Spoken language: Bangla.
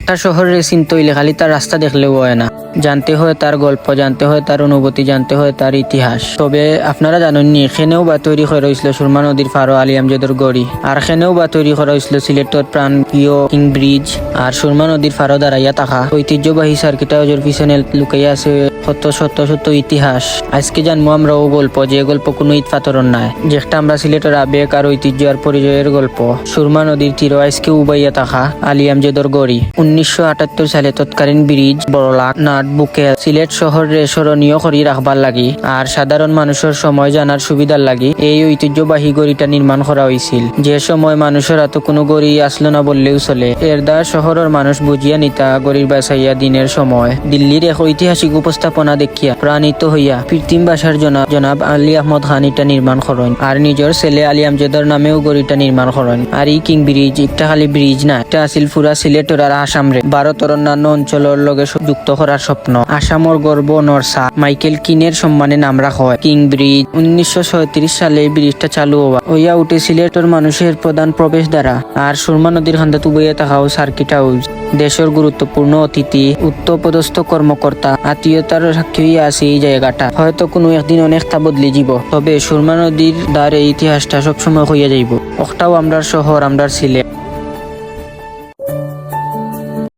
একটা শহরের চিন্তা হইলে খালি তার রাস্তা দেখলেও হয় না, জানতে হয় তার গল্প, জানতে হয় তার অনুভূতি, জানতে হয় তার ইতিহাস। তবে আপনারা জানেননি এখানেও বা তৈরি করা হয়েছিল সুরমা নদীর ফারো আলী আমজদের গড়ি, আর এখানেও বা তৈরি করা হয়েছিল সিলেটের প্রাণ প্রিয় কিং ব্রিজ। আর সুরমা নদীর ফারো দাঁড়াইয়া থাকা ঐতিহ্যবাহী সার্কিট হাউসের পিছনে লুকাইয়া আছে শত শত শত ইতিহাস। আজকে জানবো আমরা ও গল্প, যে গল্প কোনো ইট পাথরের নাই, যেটা আমরা সিলেটের আবেগ আর ঐতিহ্য আর পরিচয়ের গল্প। সুরমা নদীর তীর আজকে উবাইয়া থাকা আলী আমজদের গড়ি। 1978 সালে তৎকালীন ব্রিজ বড়লাট নাট বুকে সিলেট শহরে স্মরণীয় করি রাখবার লাগি আর সাধারণ মানুষের সময় জানার সুবিধার লাগি এই ঐতিহ্যবাহী গড়িটা নির্মাণ করা হয়েছিল। যে সময় মানুষের এত কোনো গড়ি আসলো না বললেও চলে। এর দ্বার শহরের মানুষ বুঝিয়া নিতা গড়ির বাসাইয়া দিনের সময় দিল্লির এক ঐতিহাসিক উপস্থাপনা দেখিয়া প্রাণিত হইয়া কৃত্রিম ভাষার জনাব আলী আহমদ খান এটা নির্মাণ করেন আর নিজের ছেলে আলী আমজদের নামেও গড়িটা নির্মাণ করেন। আর এই কিং ব্রিজ একটা খালি ব্রিজ না, এটা আসিল পুরা সিলেটের আর আসামরে ভারতের অন্যান্য অঞ্চলের লগে যুক্ত করার স্বপ্ন। আসামর গর্ব নরসা মাইকেল কিনের সম্মানে নাম রাখা হয় কিং ব্রিজ। 1937 সালে এই ব্রিজটা চালু হইয়া উঠে সিলেটের মানুষের প্রধান প্রবেশ দ্বারা। আর সুরমা নদীর খান্দাত উবাইয়া থাকাও সার্কিট হাউস দেশের গুরুত্বপূর্ণ অতিথি উচ্চপদস্থ কর্মকর্তা আত্মীয়তার সাক্ষী হইয়া আছে এই জায়গাটা। হয়তো কোনো একদিন অনেকটা বদলে যাব, তবে সুরমা নদীর দ্বারে ইতিহাসটা সবসময় হইয়া যাইব। ওটাও আমরার শহর, আমরার সিলেট।